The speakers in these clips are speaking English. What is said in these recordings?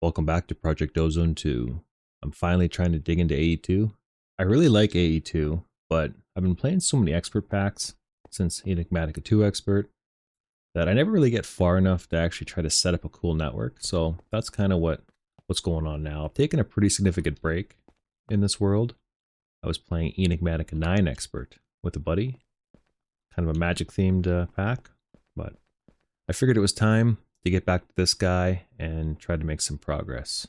Welcome back to Project Ozone 2. I'm finally trying to dig into AE2. I really like AE2, but I've been playing so many expert packs since Enigmatica 2 Expert that I never really get far enough to actually try to set up a cool network. So that's kind of what's going on now. I've taken a pretty significant break in this world. I was playing Enigmatica 9 Expert with a buddy, kind of a magic themed pack, but I figured it was time to get back to this guy and try to make some progress.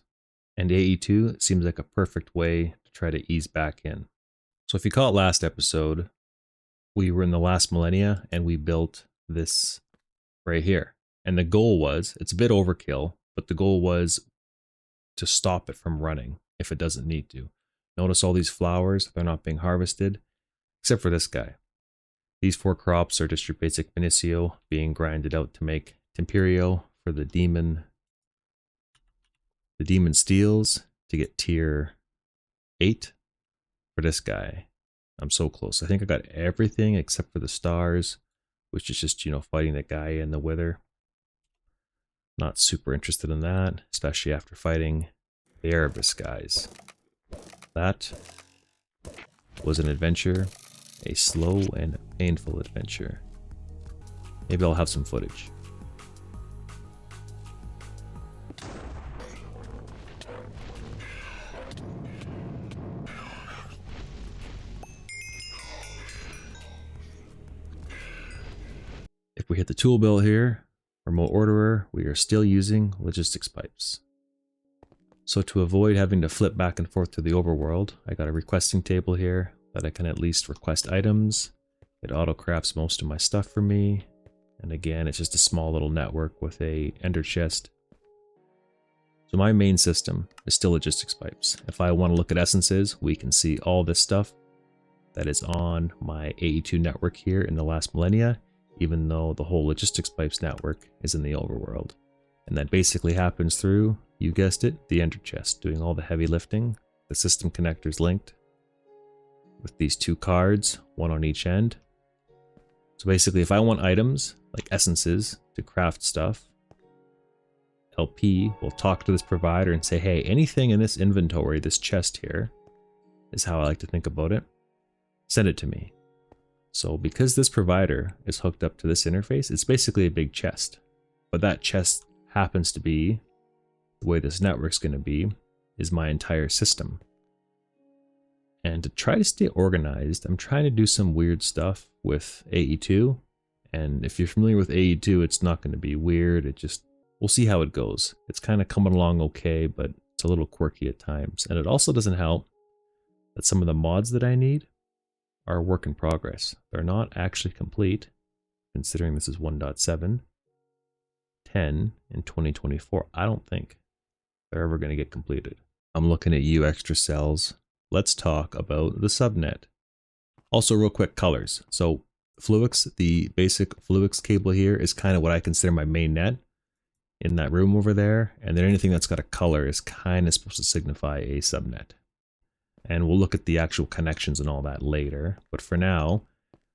And AE2 seems like a perfect way to try to ease back in. So if you caught last episode, we were in the last millennia and we built this right here. And the goal was, it's a bit overkill, but the goal was to stop it from running if it doesn't need to. Notice all these flowers, they're not being harvested, except for this guy. These 4 crops are just your basic Benicio being grinded out to make Temperio for the demon steels to get tier 8 for this guy. I'm so close. I think I got everything except for the stars, which is just, fighting the guy in the wither. Not super interested in that, especially after fighting the Erebus guys. That was an adventure, a slow and painful adventure. Maybe I'll have some footage. If we hit the tool belt here, remote orderer, we are still using logistics pipes. So to avoid having to flip back and forth to the overworld, I got a requesting table here that I can at least request items. It auto-crafts most of my stuff for me. And again, it's just a small little network with a ender chest. So my main system is still logistics pipes. If I want to look at essences, we can see all this stuff that is on my AE2 network here in the last millennia, even though the whole logistics pipes network is in the overworld. And that basically happens through, you guessed it, the ender chest, doing all the heavy lifting. The system connectors linked with these 2 cards, one on each end. So basically, if I want items, like essences, to craft stuff, LP will talk to this provider and say, hey, anything in this inventory, this chest here, is how I like to think about it, send it to me. So because this provider is hooked up to this interface, it's basically a big chest. But that chest happens to be, the way this network's going to be, is my entire system. And to try to stay organized, I'm trying to do some weird stuff with AE2. And if you're familiar with AE2, it's not going to be weird. We'll see how it goes. It's kind of coming along okay, but it's a little quirky at times. And it also doesn't help that some of the mods that I need are a work in progress. They're not actually complete, considering this is 1.7. 10 in 2024. I don't think they're ever going to get completed. I'm looking at you extra cells. Let's talk about the subnet. Also, real quick, colors. So Fluix, the basic Fluix cable here is kind of what I consider my main net in that room over there. And then anything that's got a color is kind of supposed to signify a subnet. And we'll look at the actual connections and all that later. But for now,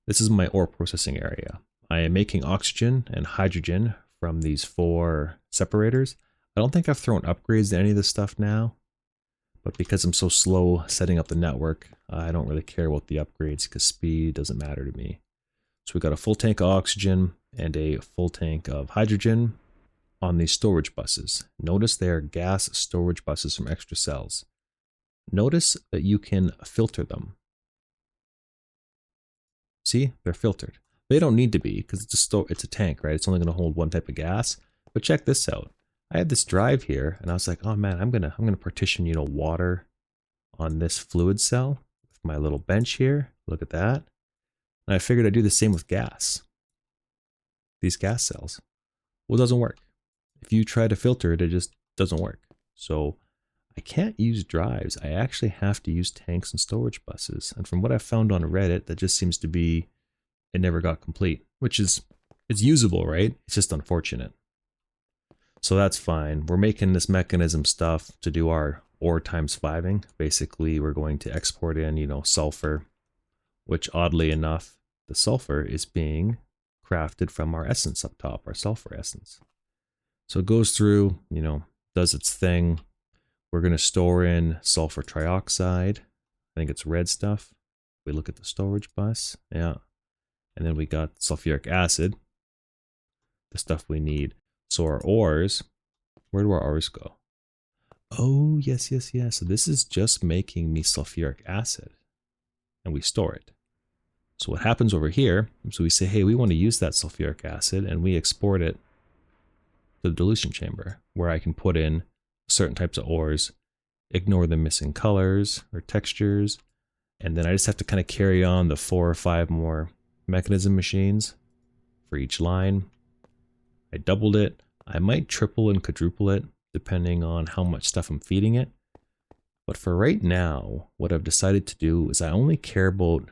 this is my ore processing area. I am making oxygen and hydrogen from these 4 separators. I don't think I've thrown upgrades to any of this stuff now, but because I'm so slow setting up the network, I don't really care about the upgrades because speed doesn't matter to me. So we got a full tank of oxygen and a full tank of hydrogen on these storage buses. Notice they are gas storage buses from extra cells. Notice that you can filter them. See, they're filtered. They don't need to be because it's a tank, right? It's only going to hold one type of gas. But check this out. I had this drive here, and I was like, oh man, I'm gonna partition, water on this fluid cell with my little bench here. Look at that. And I figured I'd do the same with gas. These gas cells. Well, it doesn't work. If you try to filter it, it just doesn't work. So I can't use drives. I actually have to use tanks and storage buses. And from what I found on Reddit, that just seems to be it never got complete, which is, it's usable, right? It's just unfortunate. So that's fine. We're making this mechanism stuff to do our ore times 5ing. Basically, we're going to export in, sulfur, which oddly enough, the sulfur is being crafted from our essence up top, our sulfur essence. So it goes through, does its thing. We're going to store in sulfur trioxide. I think it's red stuff. We look at the storage bus. Yeah. And then we got sulfuric acid, the stuff we need. So our ores, where do our ores go? Oh, yes, yes, yes. So this is just making me sulfuric acid. And we store it. So what happens over here, so we say, hey, we want to use that sulfuric acid, and we export it to the dilution chamber, where I can put in certain types of ores, ignore the missing colors or textures, and then I just have to kind of carry on the 4 or 5 more mechanism machines for each line. I doubled it. I might triple and quadruple it, depending on how much stuff I'm feeding it. But for right now, what I've decided to do is I only care about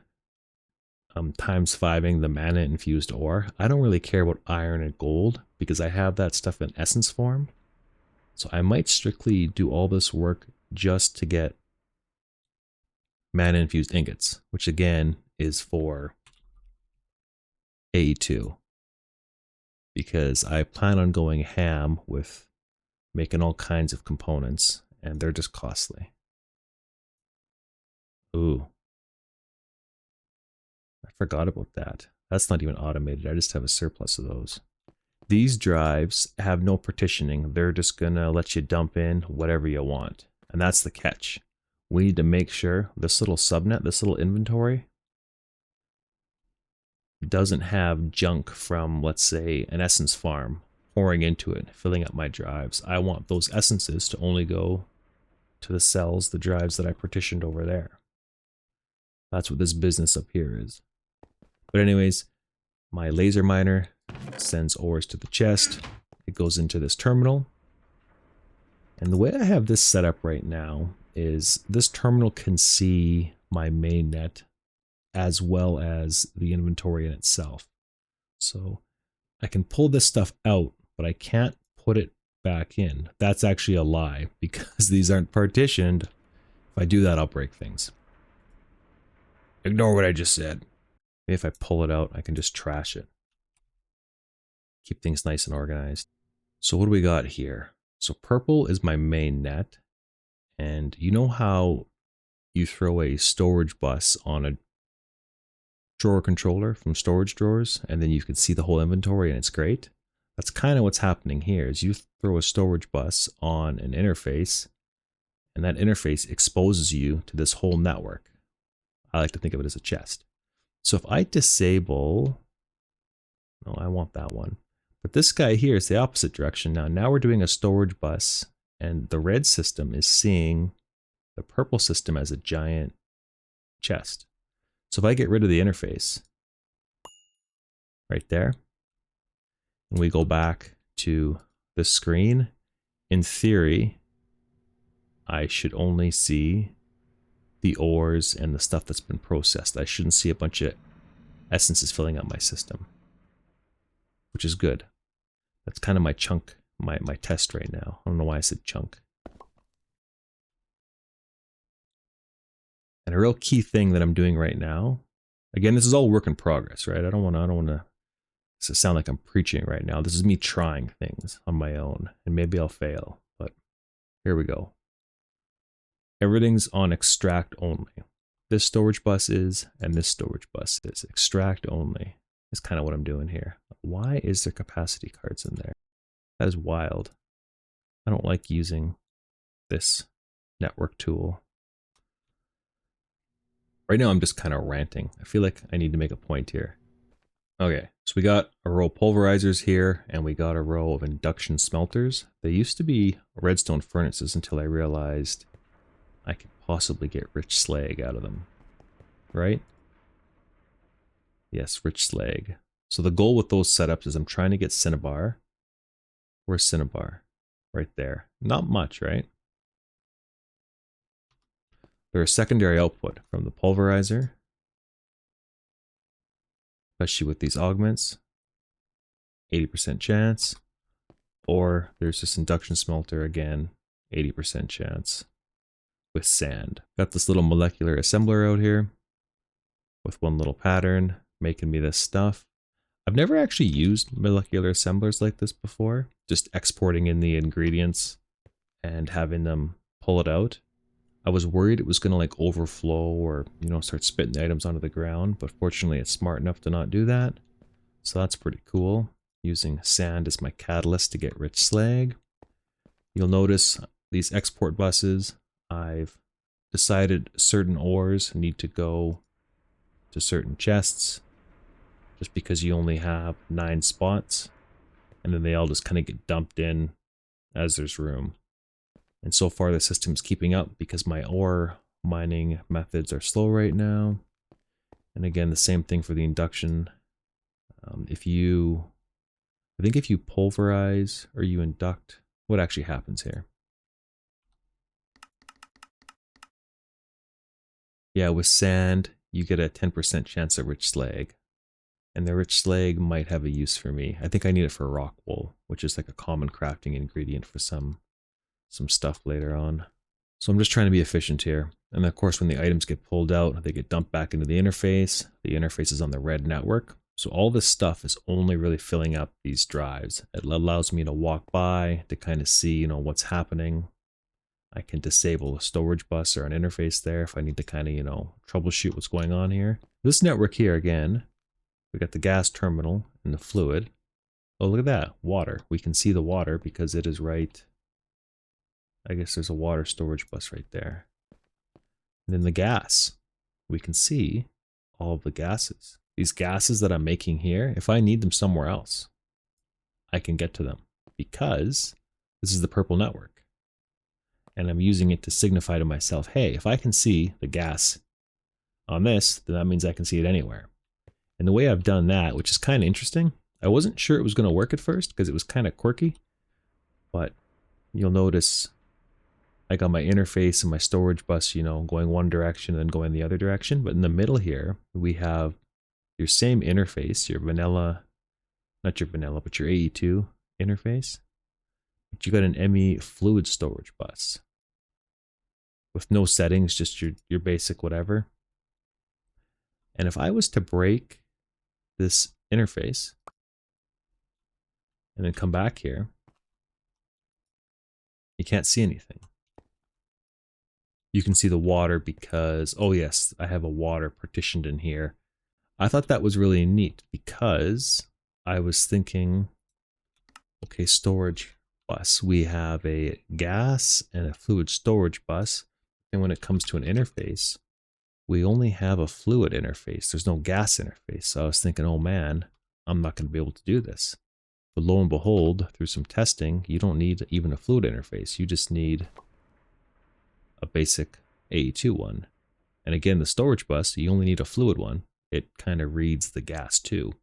times 5ing the mana infused ore. I don't really care about iron and gold because I have that stuff in essence form. So I might strictly do all this work just to get mana infused ingots, which again is for AE2. Because I plan on going ham with making all kinds of components, and they're just costly. Ooh. I forgot about that. That's not even automated. I just have a surplus of those. These drives have no partitioning. They're just going to let you dump in whatever you want. And that's the catch. We need to make sure this little subnet, this little inventory, doesn't have junk from, let's say, an essence farm pouring into it, filling up my drives. I want those essences to only go to the cells, the drives that I partitioned over there. That's what this business up here is. But anyways, my laser miner sends ores to the chest. It goes into this terminal. And the way I have this set up right now is this terminal can see my main net as well as the inventory in itself. So I can pull this stuff out, but I can't put it back in. That's actually a lie because these aren't partitioned. If I do that, I'll break things. Ignore what I just said. Maybe if I pull it out, I can just trash it. Keep things nice and organized. So what do we got here? So purple is my main net. And you know how you throw a storage bus on a drawer controller from storage drawers, and then you can see the whole inventory and it's great? That's kind of what's happening here, is you throw a storage bus on an interface, and that interface exposes you to this whole network. I like to think of it as a chest. So if I disable, no, I want that one. But this guy here is the opposite direction now. Now we're doing a storage bus, and the red system is seeing the purple system as a giant chest. So if I get rid of the interface right there, and we go back to the screen, in theory, I should only see the ores and the stuff that's been processed. I shouldn't see a bunch of essences filling up my system, which is good. That's kind of my chunk, my test right now. I don't know why I said chunk. And a real key thing that I'm doing right now, again, this is all work in progress, right? I don't want to sound like I'm preaching right now. This is me trying things on my own, and maybe I'll fail, but here we go. Everything's on extract only. This storage bus is, and this storage bus is. Extract only is kind of what I'm doing here. Why is there capacity cards in there? That is wild. I don't like using this network tool. Right now I'm just kind of ranting. I feel like I need to make a point here. Okay, so we got a row of pulverizers here, and we got a row of induction smelters. They used to be redstone furnaces until I realized I could possibly get rich slag out of them, right? Yes, rich slag. So the goal with those setups is I'm trying to get cinnabar. Where's cinnabar? Right there. Not much, right? They're a secondary output from the pulverizer, especially with these augments. 80% chance. Or there's this induction smelter again, 80% chance. With sand. Got this little molecular assembler out here with one little pattern making me this stuff. I've never actually used molecular assemblers like this before, just exporting in the ingredients and having them pull it out. I was worried it was going to like overflow or, you know, start spitting the items onto the ground, but fortunately it's smart enough to not do that. So that's pretty cool. Using sand as my catalyst to get rich slag. You'll notice these export buses, I've decided certain ores need to go to certain chests just because you only have 9 spots, and then they all just kind of get dumped in as there's room. And so far the system's keeping up because my ore mining methods are slow right now. And again, the same thing for the induction. I think if you pulverize or you induct, what actually happens here? Yeah, with sand, you get a 10% chance of rich slag. And the rich slag might have a use for me. I think I need it for rock wool, which is like a common crafting ingredient for some stuff later on. So I'm just trying to be efficient here. And of course, when the items get pulled out, they get dumped back into the interface. The interface is on the red network. So all this stuff is only really filling up these drives. It allows me to walk by to kind of see, you know, what's happening. I can disable a storage bus or an interface there if I need to kind of, you know, troubleshoot what's going on here. This network here, again, we got the gas terminal and the fluid. Oh, look at that, water. We can see the water because it is right. I guess there's a water storage bus right there. And then the gas. We can see all of the gases. These gases that I'm making here, if I need them somewhere else, I can get to them because this is the purple network. And I'm using it to signify to myself, hey, if I can see the gas on this, then that means I can see it anywhere. And the way I've done that, which is kind of interesting, I wasn't sure it was going to work at first because it was kind of quirky, but you'll notice I got my interface and my storage bus, you know, going one direction and then going the other direction. But in the middle here, we have your same interface, your vanilla, not your vanilla, but your AE2 interface. But you got an ME fluid storage bus with no settings, just your basic whatever. And if I was to break this interface and then come back here, you can't see anything. You can see the water because, oh yes, I have a water partitioned in here. I thought that was really neat because I was thinking, okay, storage bus. We have a gas and a fluid storage bus. And when it comes to an interface, we only have a fluid interface. There's no gas interface. So I was thinking, oh man, I'm not going to be able to do this. But lo and behold, through some testing, you don't need even a fluid interface. You just need a basic AE2 one. And again, the storage bus, you only need a fluid one. It kind of reads the gas too.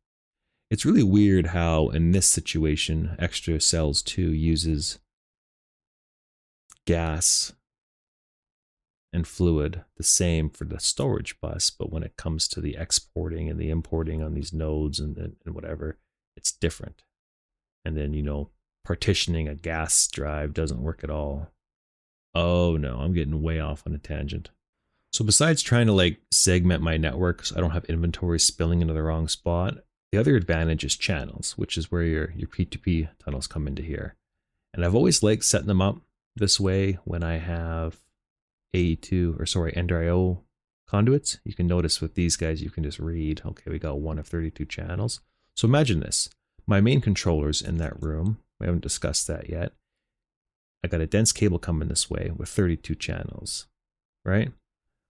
It's really weird how in this situation, Extra Cells 2 uses gas and fluid the same for the storage bus, but when it comes to the exporting and the importing on these nodes and whatever, it's different. And then, you know, partitioning a gas drive doesn't work at all. Oh no, I'm getting way off on a tangent. So besides trying to like segment my network so I don't have inventory spilling into the wrong spot, the other advantage is channels, which is where your P2P tunnels come into here. And I've always liked setting them up this way when I have AE2, or sorry, Ender.io conduits. You can notice with these guys, you can just read, okay, we got 1 of 32 channels. So imagine this, my main controller's in that room. We haven't discussed that yet. I got a dense cable coming this way with 32 channels, right?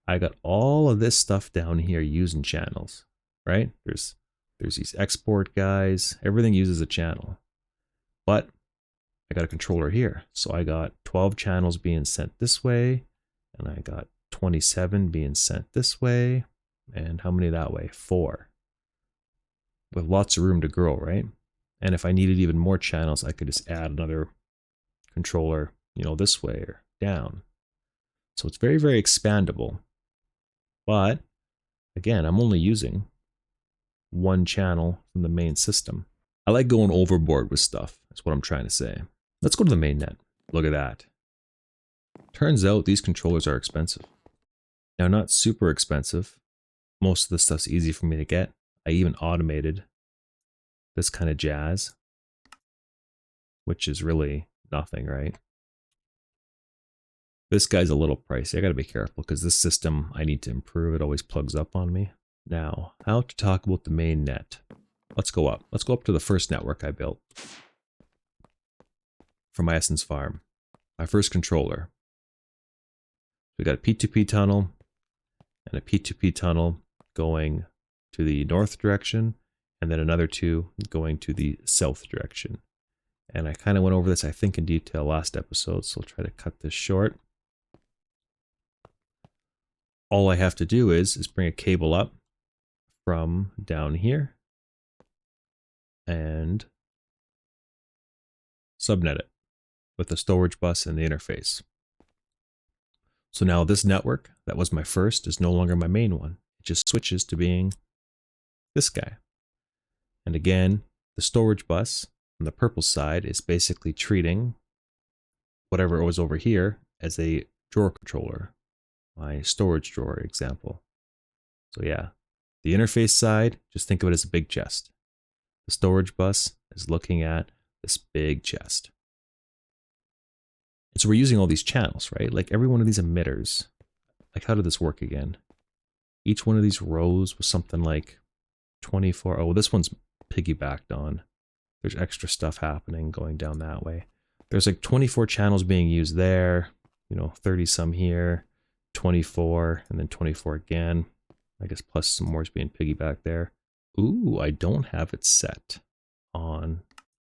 I got all of this stuff down here using channels, right? There's these export guys, everything uses a channel. But I got a controller here. So I got 12 channels being sent this way, and I got 27 being sent this way, and how many that way? 4. With lots of room to grow, right? And if I needed even more channels, I could just add another controller, you know, this way or down. So it's very, very expandable. But again, I'm only using 1 channel from the main system. I like going overboard with stuff. That's what I'm trying to say. Let's go to the mainnet. Look at that. Turns out these controllers are expensive. Now, not super expensive. Most of the stuff's easy for me to get. I even automated this kind of jazz, which is really nothing, right? This guy's a little pricey. I gotta be careful because this system I need to improve. It always plugs up on me. Now, how to talk about the main net. Let's go up. Let's go up to the first network I built for my Essence farm. My first controller. We got a P2P tunnel and a P2P tunnel going to the north direction, and then another two going to the south direction. And I kind of went over this, I think, in detail last episode, so I'll try to cut this short. All I have to do is bring a cable up from down here and subnet it with a storage bus and the interface. So now this network that was my first is no longer my main one. It just switches to being this guy. And again, the storage bus on the purple side is basically treating whatever was over here as a drawer controller. My storage drawer example. So yeah, the interface side, just think of it as a big chest. The storage bus is looking at this big chest. And so we're using all these channels, right? Like every one of these emitters. Like how did this work again? Each one of these rows was something like 24. Oh, this one's piggybacked on. There's extra stuff happening going down that way. There's like 24 channels being used there, 30 some here, 24, and then 24 again. I guess plus some more is being piggybacked there. Ooh, I don't have it set on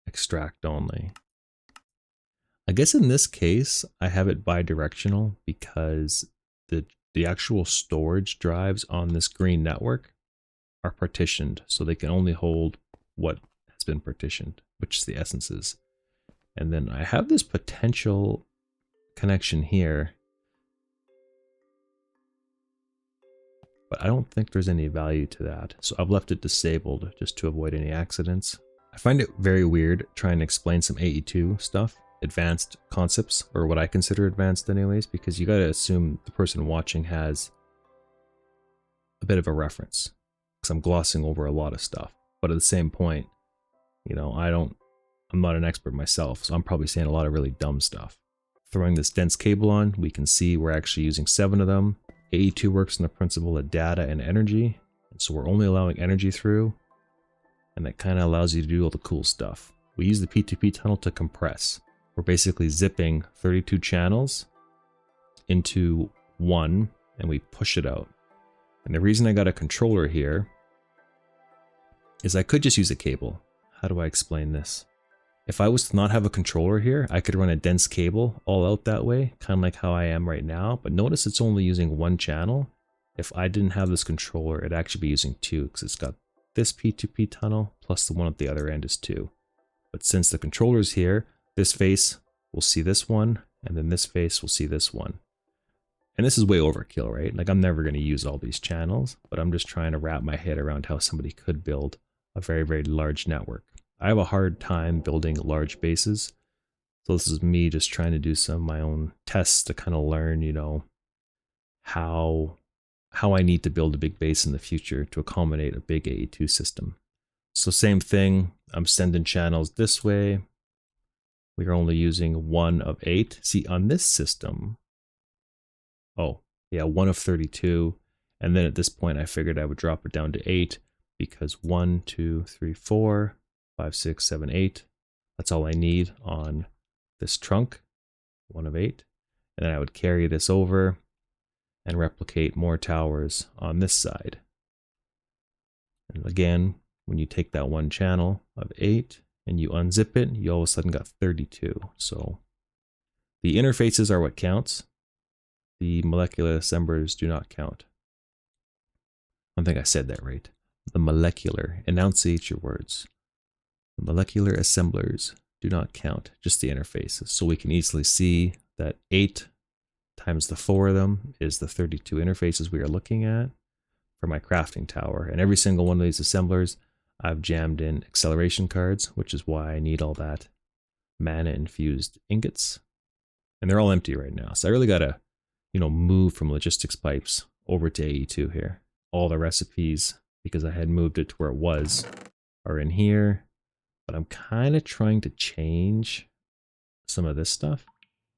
extract only. I guess in this case, I have it bidirectional because the actual storage drives on this green network are partitioned, so they can only hold what has been partitioned, which is the essences. And then I have this potential connection here, but I don't think there's any value to that. So I've left it disabled just to avoid any accidents. I find it very weird trying to explain some AE2 stuff, advanced concepts, or what I consider advanced anyways, because you gotta assume the person watching has a bit of a reference, because I'm glossing over a lot of stuff. But at the same point, I'm not an expert myself, so I'm probably saying a lot of really dumb stuff. Throwing this dense cable on, we can see we're actually using 7 of them. AE2 works on the principle of data and energy, and so we're only allowing energy through, and that kind of allows you to do all the cool stuff. We use the P2P tunnel to compress. We're basically zipping 32 channels into one, and we push it out. And the reason I got a controller here is I could just use a cable. How do I explain this? If I was to not have a controller here, I could run a dense cable all out that way, kind of like how I am right now. But notice it's only using one channel. If I didn't have this controller, it'd actually be using 2, because it's got this P2P tunnel plus the one at the other end is 2. But since the controller's here, this face will see this one, and then this face will see this one. And this is way overkill, right? Like I'm never going to use all these channels, but I'm just trying to wrap my head around how somebody could build a very, very large network. I have a hard time building large bases. So this is me just trying to do some of my own tests to kind of learn, how I need to build a big base in the future to accommodate a big AE2 system. So same thing, I'm sending channels this way. We are only using 1 of 8. See, on this system, oh, yeah, 1 of 32. And then at this point, I figured I would drop it down to 8 because 1, 2, 3, 4, 5, 6, 7, 8. That's all I need on this trunk, 1 of 8. And then I would carry this over and replicate more towers on this side. And again, when you take that one channel of 8 and you unzip it, you all of a sudden got 32. So the interfaces are what counts. The molecular assemblers do not count. I think I said that right. The molecular, enunciate your words. The molecular assemblers do not count, just the interfaces. So we can easily see that 8 times the 4 of them is the 32 interfaces we are looking at for my crafting tower. And every single one of these assemblers, I've jammed in acceleration cards, which is why I need all that mana infused ingots. And they're all empty right now. So I really gotta, move from logistics pipes over to AE2 here. All the recipes, because I had moved it to where it was, are in here. But I'm kind of trying to change some of this stuff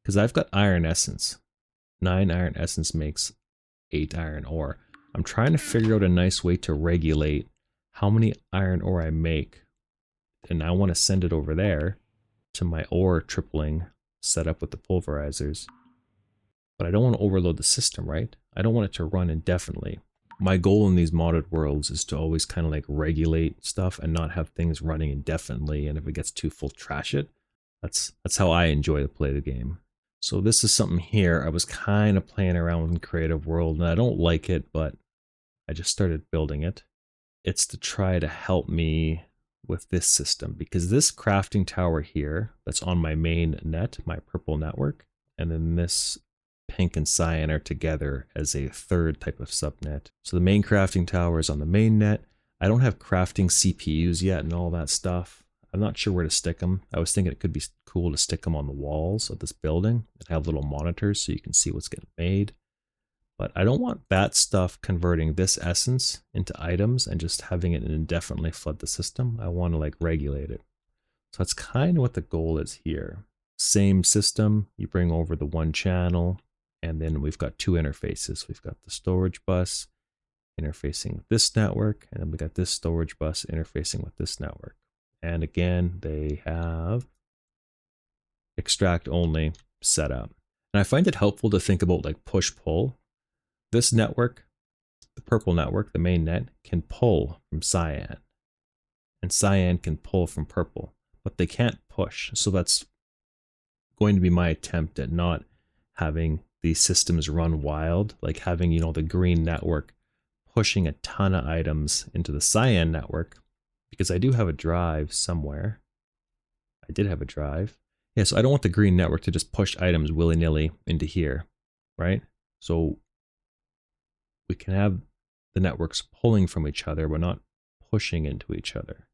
because I've got iron essence 9 iron essence makes 8 iron ore. I'm trying to figure out a nice way to regulate how many iron ore I make. And I want to send it over there to my ore tripling setup with the pulverizers. But I don't want to overload the system, right? I don't want it to run indefinitely. My goal in these modded worlds is to always kind of like regulate stuff and not have things running indefinitely. And if it gets too full, trash it. That's how I enjoy to play the game. So this is something here. I was kind of playing around with Creative World and I don't like it, but I just started building it. It's to try to help me with this system because this crafting tower here that's on my main net, my purple network, and then this pink and cyan are together as a third type of subnet. So the main crafting tower is on the main net. I don't have crafting CPUs yet and all that stuff. I'm not sure where to stick them. I was thinking it could be cool to stick them on the walls of this building and have little monitors so you can see what's getting made. But I don't want that stuff converting this essence into items and just having it indefinitely flood the system. I want to like regulate it. So that's kind of what the goal is here. Same system, you bring over the one channel, and then we've got two interfaces. We've got the storage bus interfacing with this network, and then we got this storage bus interfacing with this network. And again, they have extract only setup. And I find it helpful to think about like push-pull. This network, the purple network, the main net, can pull from cyan. And cyan can pull from purple, but they can't push. So that's going to be my attempt at not having these systems run wild, like having, you know, the green network pushing a ton of items into the cyan network, because I do have a drive somewhere. I did have a drive. Yeah, so I don't want the green network to just push items willy-nilly into here, right? So we can have the networks pulling from each other, but not pushing into each other.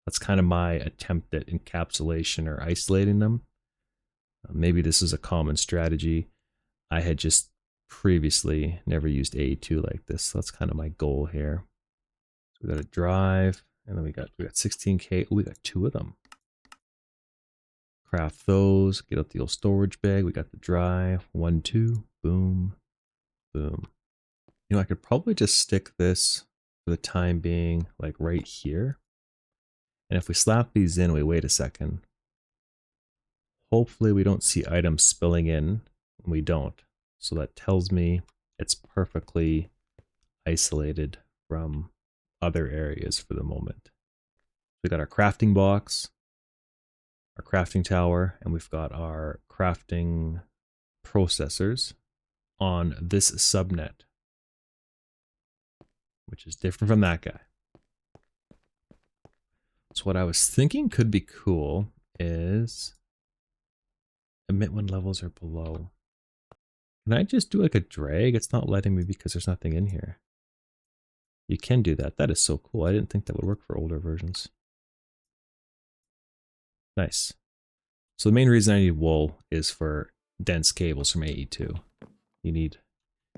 That's kind of my attempt at encapsulation or isolating them. Maybe this is a common strategy. I had just previously never used AE2 like this, so that's kind of my goal here. So we got a drive, and then we got 16K. Oh, we got two of them. Craft those, get out the old storage bag. We got the drive, 1, 2, boom, boom. You know, I could probably just stick this for the time being, like right here. And if we slap these in, we wait a second. Hopefully we don't see items spilling in, and we don't. So that tells me it's perfectly isolated from other areas for the moment. We got our crafting box, our crafting tower, and we've got our crafting processors on this subnet, which is different from that guy. So what I was thinking could be cool is emit when levels are below. Can I just do like a drag? It's not letting me because there's nothing in here. You can do that. That is so cool. I didn't think that would work for older versions. Nice. So the main reason I need wool is for dense cables from AE2. You need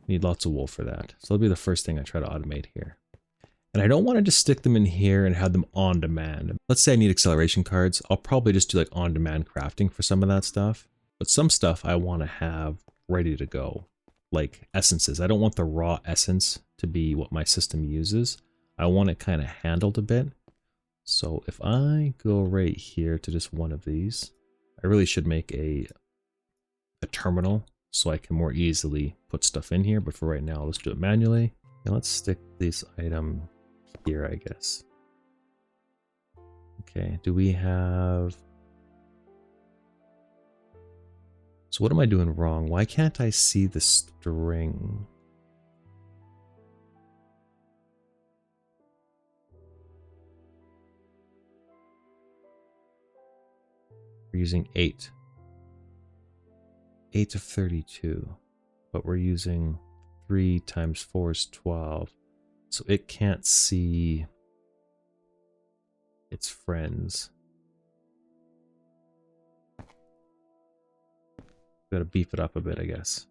lots of wool for that. So that'll be the first thing I try to automate here. And I don't want to just stick them in here and have them on demand. Let's say I need acceleration cards. I'll probably just do like on demand crafting for some of that stuff. But some stuff I want to have ready to go, like essences. I don't want the raw essence to be what my system uses. I want it kind of handled a bit. So if I go right here to just one of these, I really should make a terminal so I can more easily put stuff in here. But for right now, let's do it manually. And let's stick this item here, I guess. Okay, do we have... So what am I doing wrong? Why can't I see the string? We're using 8. 8 of 32. But we're using 3 times 4 is 12. So it can't see its friends. Gotta beef it up a bit, I guess.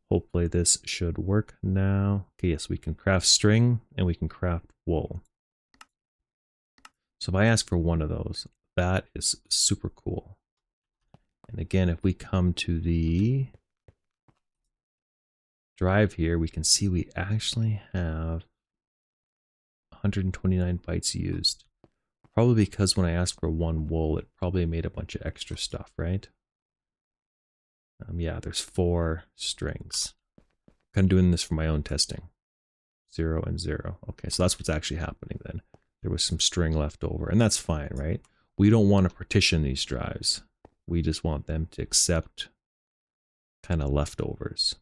Hopefully this should work now. Okay, yes, we can craft string and we can craft wool. So if I ask for one of those, that is super cool. And again, if we come to the drive here, we can see we actually have 129 bytes used. Probably because when I asked for one wool, it probably made a bunch of extra stuff, right? Yeah, there's 4 strings. I'm doing this for my own testing. 0 and 0. Okay, so that's what's actually happening then. There was some string left over, and that's fine, right? We don't want to partition these drives. We just want them to accept kind of leftovers.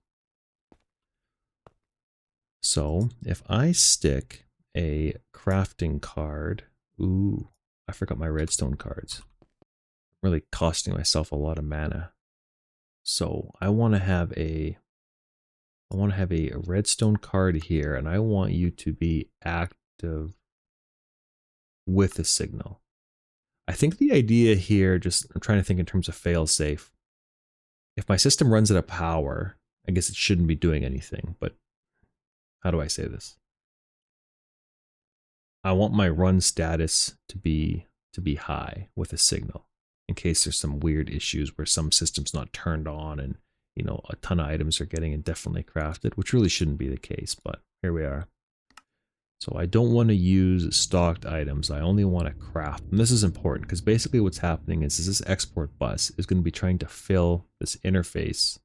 So if I stick a crafting card, ooh, I forgot my redstone cards. I'm really costing myself a lot of mana. So I want to have a redstone card here, and I want you to be active with a signal. I think the idea here, I'm trying to think in terms of fail-safe. If my system runs out of power, I guess it shouldn't be doing anything, but how do I say this? I want my run status to be high with a signal in case there's some weird issues where some system's not turned on and, you know, a ton of items are getting indefinitely crafted, which really shouldn't be the case, but here we are. So I don't want to use stocked items. I only want to craft. And this is important because basically what's happening is this export bus is going to be trying to fill this interface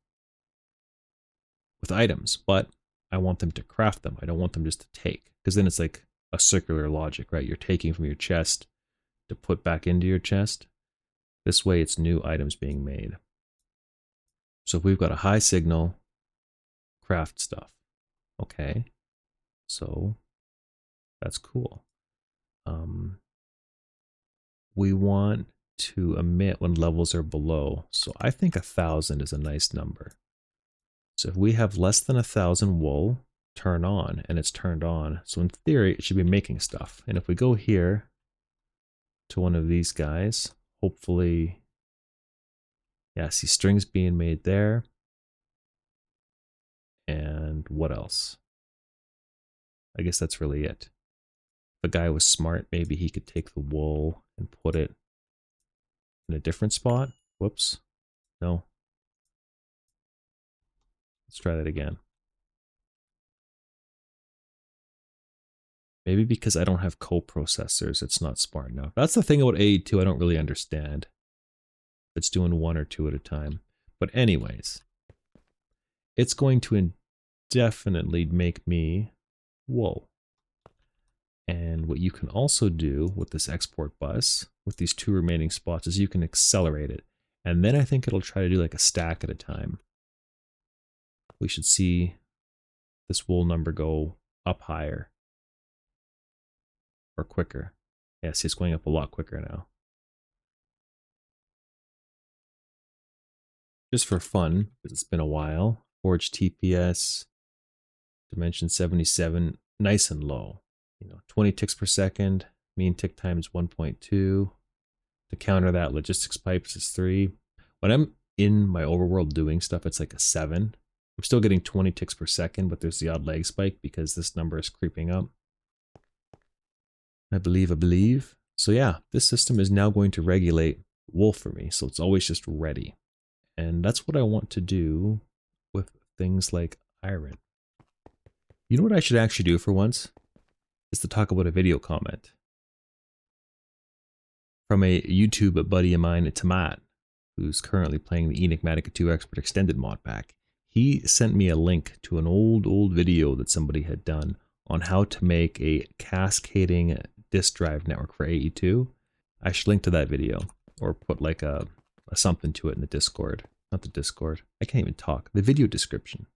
with items, but I want them to craft them. I don't want them just to take, because then it's like a circular logic, right? You're taking from your chest to put back into your chest. This way it's new items being made. So if we've got a high signal, craft stuff. Okay, so that's cool. We want to emit when levels are below. So I think 1,000 is a nice number. So if we have less than 1,000 wool, turn on, and it's turned on. So in theory, it should be making stuff. And if we go here to one of these guys, hopefully, yeah, see strings being made there. And what else? I guess that's really it. If the guy was smart, maybe he could take the wool and put it in a different spot. Whoops. No. Let's try that again. Maybe because I don't have coprocessors, it's not smart enough. That's the thing about AE2 I don't really understand. It's doing 1 or 2 at a time. But anyways, it's going to indefinitely make me wool. And what you can also do with this export bus, with these 2 remaining spots, is you can accelerate it. And then I think it'll try to do like a stack at a time. We should see this wool number go up higher. Or quicker. Yeah, see, it's going up a lot quicker now. Just for fun, because it's been a while, Forge TPS, dimension 77, nice and low. You know, 20 ticks per second, mean tick time is 1.2. To counter that, logistics pipes is 3. When I'm in my overworld doing stuff, it's like a 7. I'm still getting 20 ticks per second, but there's the odd lag spike because this number is creeping up. I believe. So yeah, this system is now going to regulate wool for me, so it's always just ready. And that's what I want to do with things like iron. You know what I should actually do for once? Is to talk about a video comment from a YouTube buddy of mine, Tamat, who's currently playing the Enigmatica 2 Expert Extended mod pack. He sent me a link to an old video that somebody had done on how to make a cascading disk drive network for AE2. I should link to that video or put like a something to it in the Discord. Not the Discord. I can't even talk. The video description.